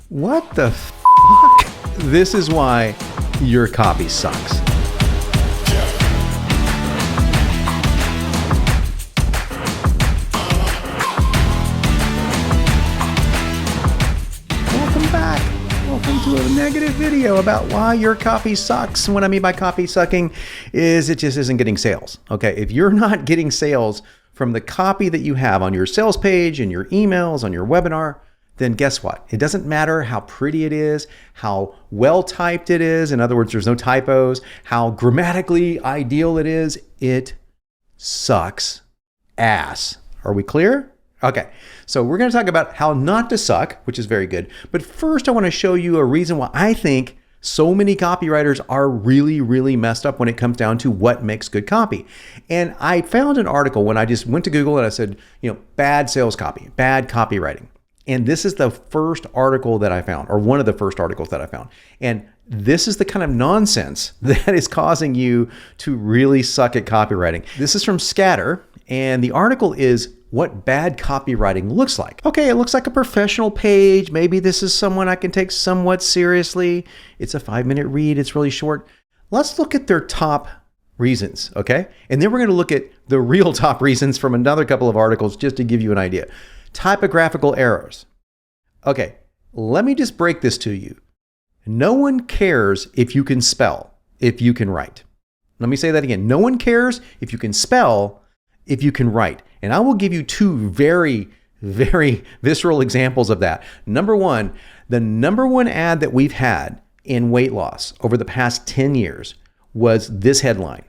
What the fuck? This is why your copy sucks. Welcome back. Welcome to a negative video about why your copy sucks. What I mean by copy sucking is it just isn't getting sales. Okay, if you're not getting sales from the copy that you have on your sales page, in your emails, on your webinar, then guess what? It doesn't matter how pretty it is, how well typed it is. In other words, there's no typos, how grammatically ideal it is. It sucks ass. Are we clear? Okay, so we're going to talk about how not to suck, which is very good. But first, I want to show you a reason why I think so many copywriters are really, really messed up when it comes down to what makes good copy. And I found an article when I just went to Google and I said, bad sales copy, bad copywriting. And this is the first article that I found, or one of the first articles that I found. And this is the kind of nonsense that is causing you to really suck at copywriting. This is from Scatter, and the article is what bad copywriting looks like. Okay, it looks like a professional page. Maybe this is someone I can take somewhat seriously. It's a 5-minute read. It's really short. Let's look at their top reasons, okay? And then we're going to look at the real top reasons from another couple of articles just to give you an idea. Typographical errors. Okay, let me just break this to you. No one cares if you can spell, if you can write. Let me say that again. No one cares if you can spell, if you can write. And I will give you two very, very visceral examples of that. Number one, the number one ad that we've had in weight loss over the past 10 years was this headline: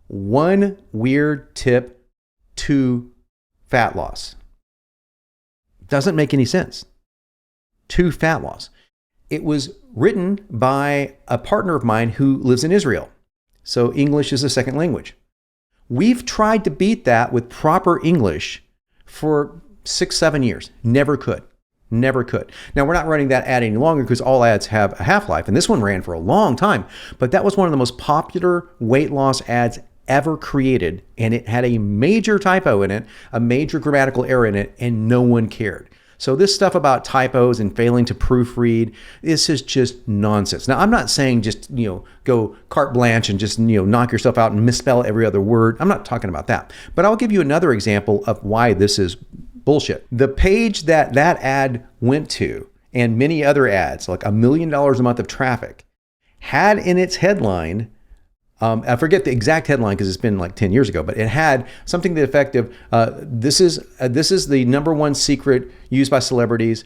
one weird tip to fat loss. Doesn't make any sense. To fat loss. It was written by a partner of mine who lives in Israel. So English is a second language. We've tried to beat that with proper English for 6-7 years. Never could. Never could. Now, we're not running that ad any longer because all ads have a half-life, and this one ran for a long time. But that was one of the most popular weight loss ads ever created, and it had a major typo in it, a major grammatical error in it, and no one cared. So this stuff about typos and failing to proofread, this is just nonsense. Now, I'm not saying just, go carte blanche and just, knock yourself out and misspell every other word. I'm not talking about that. But I'll give you another example of why this is bullshit. The page that ad went to, and many other ads, like $1 million a month of traffic, had in its headline, I forget the exact headline because it's been like 10 years ago, but it had something to the effect of, this is the number one secret used by celebrities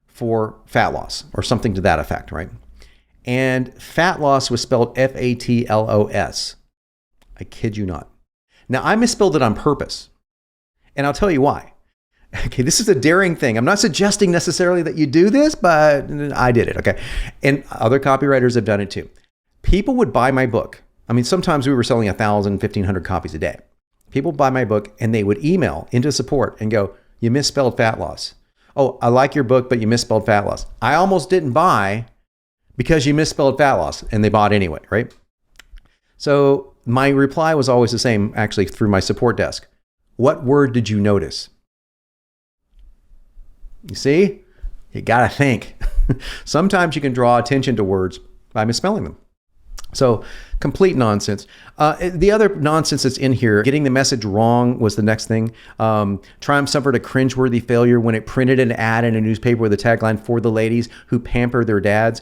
for fat loss, or something to that effect, right? And fat loss was spelled F-A-T-L-O-S. I kid you not. Now, I misspelled it on purpose, and I'll tell you why. Okay, this is a daring thing. I'm not suggesting necessarily that you do this, but I did it, okay? And other copywriters have done it too. People would buy my book. I mean, sometimes we were selling 1,000, 1,500 copies a day. People buy my book and they would email into support and go, "You misspelled fat loss. Oh, I like your book, but you misspelled fat loss. I almost didn't buy because you misspelled fat loss," and they bought anyway, right? So my reply was always the same, actually, through my support desk. What word did you notice? You see, you gotta think. Sometimes you can draw attention to words by misspelling them. So complete nonsense. The other nonsense that's in here, getting the message wrong was the next thing. Triumph suffered a cringeworthy failure when it printed an ad in a newspaper with a tagline "for the ladies who pamper their dads."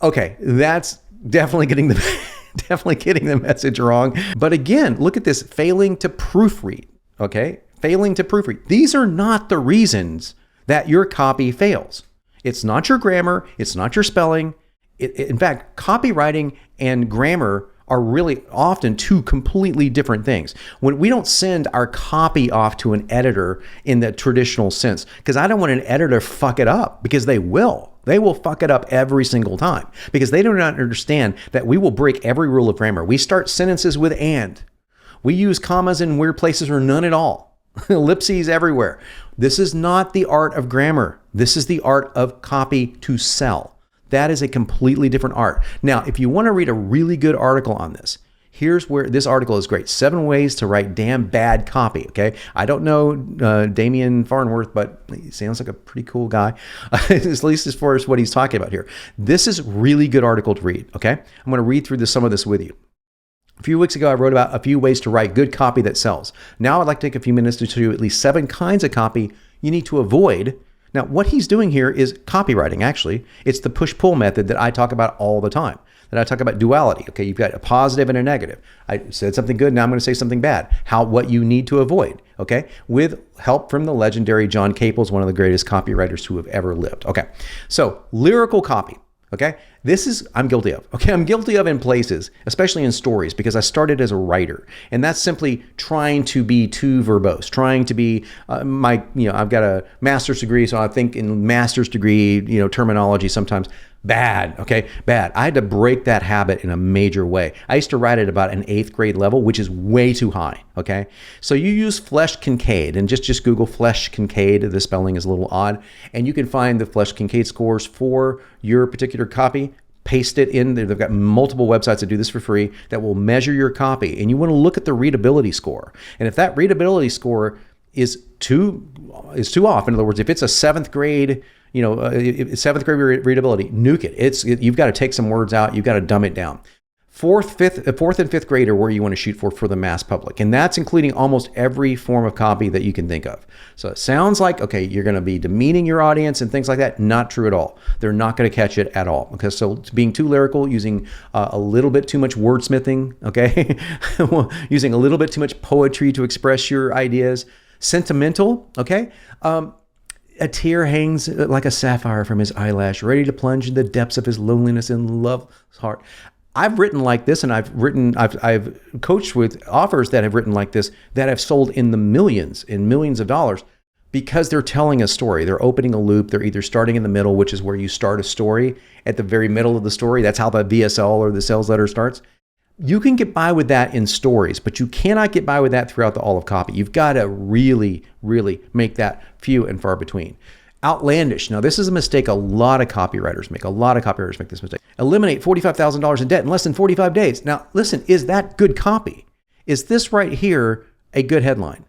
Okay, that's definitely getting the message wrong. But again, look at this, failing to proofread. Okay, failing to proofread. These are not the reasons that your copy fails. It's not your grammar. It's not your spelling. In fact, copywriting and grammar are really often two completely different things. When we don't send our copy off to an editor in the traditional sense, because I don't want an editor to fuck it up, because they will. They will fuck it up every single time because they do not understand that we will break every rule of grammar. We start sentences with "and." We use commas in weird places or none at all. Ellipses everywhere. This is not the art of grammar. This is the art of copy to sell. That is a completely different art. Now, if you want to read a really good article on this, Here's where this article is great. 7 ways to write damn bad copy. Okay. I don't know Damian Farnworth, but he sounds like a pretty cool guy, at least as far as what he's talking about here. This is really good article to read. Okay. I'm going to read through some of this with you. A few weeks ago, I wrote about a few ways to write good copy that sells. Now I'd like to take a few minutes to show you at least 7 kinds of copy you need to avoid. Now, what he's doing here is copywriting, actually. It's the push-pull method that I talk about all the time, that I talk about duality. Okay, you've got a positive and a negative. I said something good, now I'm going to say something bad. What you need to avoid, okay? With help from the legendary John Caples, one of the greatest copywriters who have ever lived. Okay, so lyrical copy. Okay, this is, I'm guilty of. Okay, I'm guilty of in places, especially in stories, because I started as a writer. And that's simply trying to be too verbose, trying to be I've got a master's degree, so I think in master's degree, terminology sometimes bad, okay, bad. I had to break that habit in a major way. I used to write at about an 8th grade level, which is way too high, okay? So you use Flesch Kincaid, and just Google Flesch Kincaid. The spelling is a little odd, and you can find the Flesch Kincaid scores for your particular copy. Paste it in. They've got multiple websites that do this for free that will measure your copy, and you want to look at the readability score. And if that readability score is too off, in other words, if it's a 7th grade, 7th grade readability, nuke it. You've got to take some words out. You've got to dumb it down. 4th and 5th grade are where you want to shoot for the mass public. And that's including almost every form of copy that you can think of. So it sounds like, okay, you're going to be demeaning your audience and things like that. Not true at all. They're not going to catch it at all. Okay, so being too lyrical, using a little bit too much wordsmithing, okay? Using a little bit too much poetry to express your ideas. Sentimental, okay? A tear hangs like a sapphire from his eyelash, ready to plunge in the depths of his loneliness and love's heart. I've written like this, and I've coached with authors that have written like this that have sold in the millions of dollars because they're telling a story. They're opening a loop. They're either starting in the middle, which is where you start a story at the very middle of the story. That's how the VSL or the sales letter starts. You can get by with that in stories, but you cannot get by with that throughout all of copy. You've got to really, really make that few and far between. Outlandish. Now, this is a mistake a lot of copywriters make. A lot of copywriters make this mistake. Eliminate $45,000 in debt in less than 45 days. Now, listen, is that good copy? Is this right here a good headline?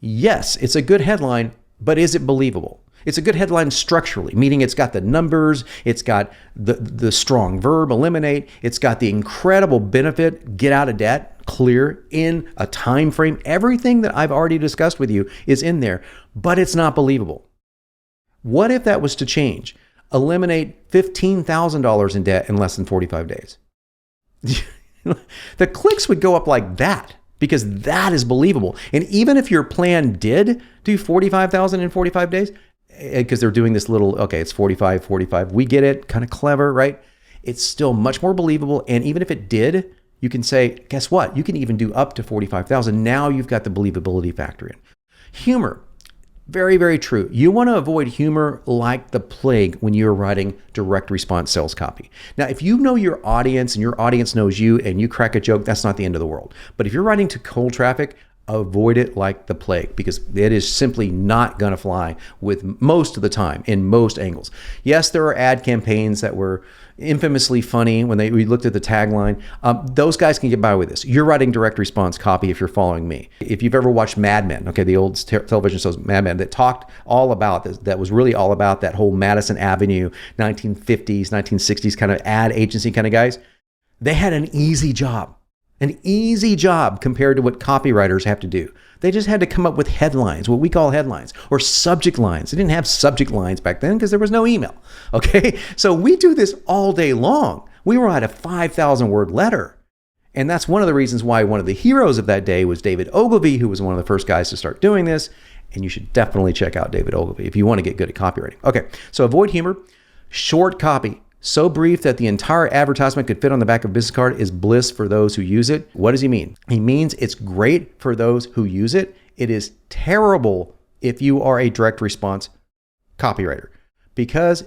Yes, it's a good headline, but is it believable? It's a good headline structurally, meaning it's got the numbers, it's got the strong verb, eliminate, it's got the incredible benefit, get out of debt, clear, in a time frame. Everything that I've already discussed with you is in there, but it's not believable. What if that was to change? Eliminate $15,000 in debt in less than 45 days. The clicks would go up like that because that is believable. And even if your plan did do 45,000 in 45 days, because they're doing this little, okay, it's 45, we get it, kind of clever, right? It's still much more believable. And even if it did, you can say, guess what? You can even do up to 45,000. Now you've got the believability factor in. Humor. Very, very true. You want to avoid humor like the plague when you're writing direct response sales copy. Now, if you know your audience and your audience knows you and you crack a joke, that's not the end of the world. But if you're writing to cold traffic, avoid it like the plague because it is simply not going to fly with most of the time in most angles. Yes, there are ad campaigns that were infamously funny when we looked at the tagline. Those guys can get by with this. You're writing direct response copy if you're following me. If you've ever watched Mad Men, okay, the old television shows Mad Men that talked all about this, that was really all about that whole Madison Avenue, 1950s, 1960s kind of ad agency kind of guys. They had an easy job. An easy job compared to what copywriters have to do. They just had to come up with headlines, what we call headlines, or subject lines. They didn't have subject lines back then because there was no email, okay? So we do this all day long. We write a 5,000 word letter. And that's one of the reasons why one of the heroes of that day was David Ogilvy, who was one of the first guys to start doing this. And you should definitely check out David Ogilvy if you want to get good at copywriting. Okay, so avoid humor. Short copy. So brief that the entire advertisement could fit on the back of a business card is bliss for those who use it. What does he mean? He means it's great for those who use it. It is terrible if you are a direct response copywriter because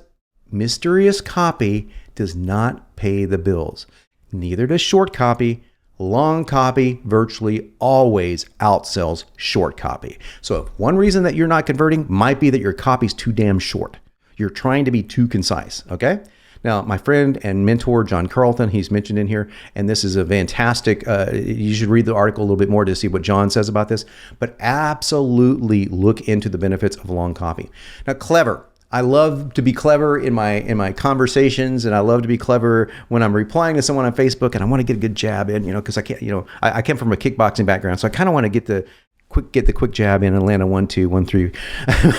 mysterious copy does not pay the bills. Neither does short copy. Long copy virtually always outsells short copy. So if one reason that you're not converting might be that your copy's too damn short. You're trying to be too concise, okay? Now, my friend and mentor, John Carlton, he's mentioned in here, and this is a fantastic, you should read the article a little bit more to see what John says about this, but absolutely look into the benefits of long copy. Now, clever. I love to be clever in my conversations, and I love to be clever when I'm replying to someone on Facebook, and I want to get a good jab in, because I can't, I came from a kickboxing background, so I kind of want to get the quick jab in and land a 1-2, 1-3.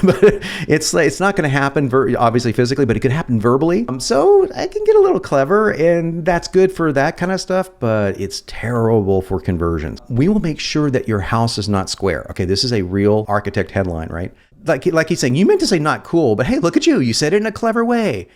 But it's not going to happen obviously physically, but it could happen verbally. So I can get a little clever, and that's good for that kind of stuff, but it's terrible for conversions. We will make sure that your house is not square. Okay, this is a real architect headline, right? Like he's saying, you meant to say not cool, but hey, look at you. You said it in a clever way.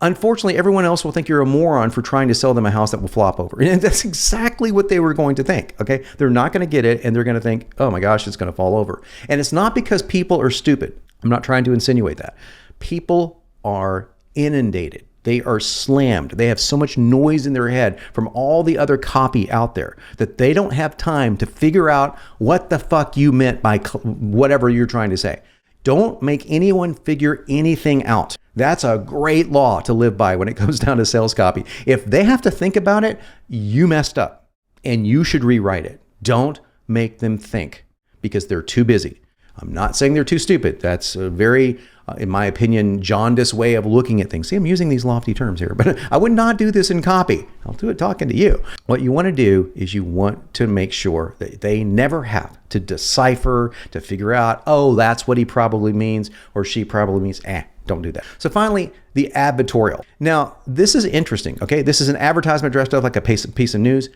Unfortunately, everyone else will think you're a moron for trying to sell them a house that will flop over. And that's exactly what they were going to think, okay? They're not going to get it, and they're going to think, oh my gosh, it's going to fall over. And it's not because people are stupid. I'm not trying to insinuate that. People are inundated. They are slammed. They have so much noise in their head from all the other copy out there that they don't have time to figure out what the fuck you meant by whatever you're trying to say. Don't make anyone figure anything out. That's a great law to live by when it comes down to sales copy. If they have to think about it, you messed up and you should rewrite it. Don't make them think because they're too busy. I'm not saying they're too stupid. That's a very, in my opinion, jaundiced way of looking at things. See, I'm using these lofty terms here, but I would not do this in copy. I'll do it talking to you. What you want to do is you want to make sure that they never have to decipher, to figure out, oh, that's what he probably means, or she probably means, don't do that. So finally, the advertorial. Now, this is interesting, okay? This is an advertisement dressed up like a piece of news.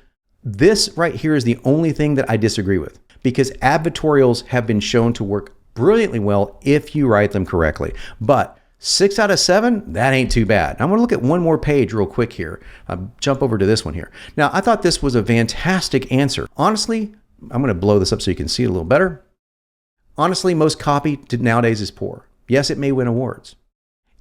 This right here is the only thing that I disagree with, because advertorials have been shown to work brilliantly well if you write them correctly. But 6 out of 7, that ain't too bad. I'm going to look at one more page real quick here. Jump over to this one here. Now, I thought this was a fantastic answer. Honestly, I'm going to blow this up so you can see it a little better. Honestly, most copy nowadays is poor. Yes, it may win awards.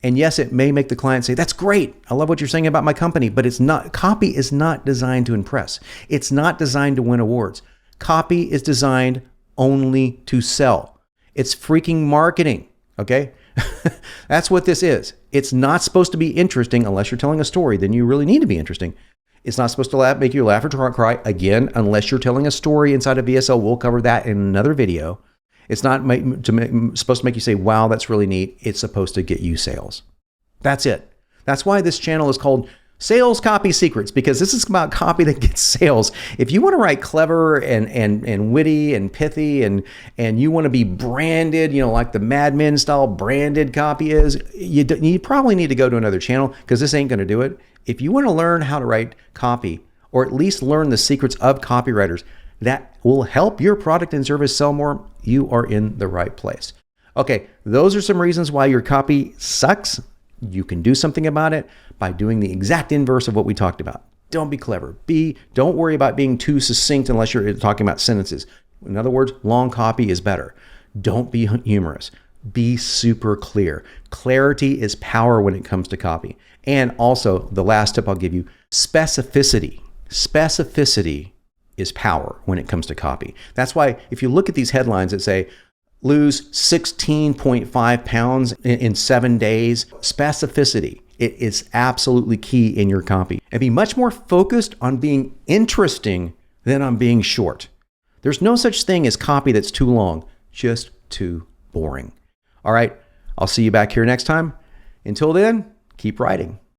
And yes, it may make the client say, that's great. I love what you're saying about my company, but it's not. Copy is not designed to impress. It's not designed to win awards. Copy is designed only to sell. It's freaking marketing, okay? That's what this is. It's not supposed to be interesting unless you're telling a story. Then you really need to be interesting. It's not supposed to make you laugh or cry, again, unless you're telling a story inside of VSL. We'll cover that in another video. It's not supposed to make you say, wow, that's really neat. It's supposed to get you sales. That's it. That's why this channel is called Sales Copy Secrets, because this is about copy that gets sales. If you want to write clever and witty and pithy and you want to be branded, like the Mad Men style branded copy is, you probably need to go to another channel because this ain't going to do it. If you want to learn how to write copy, or at least learn the secrets of copywriters that will help your product and service sell more, you are in the right place. Okay, those are some reasons why your copy sucks. You can do something about it by doing the exact inverse of what we talked about. Don't be clever. Don't worry about being too succinct unless you're talking about sentences. In other words, long copy is better. Don't be humorous. Be super clear. Clarity is power when it comes to copy. And also, the last tip I'll give you, specificity. Specificity is power when it comes to copy. That's why if you look at these headlines that say, lose 16.5 pounds in 7 days, specificity, it is absolutely key in your copy. And be much more focused on being interesting than on being short. There's no such thing as copy that's too long, just too boring. All right, I'll see you back here next time. Until then, keep writing.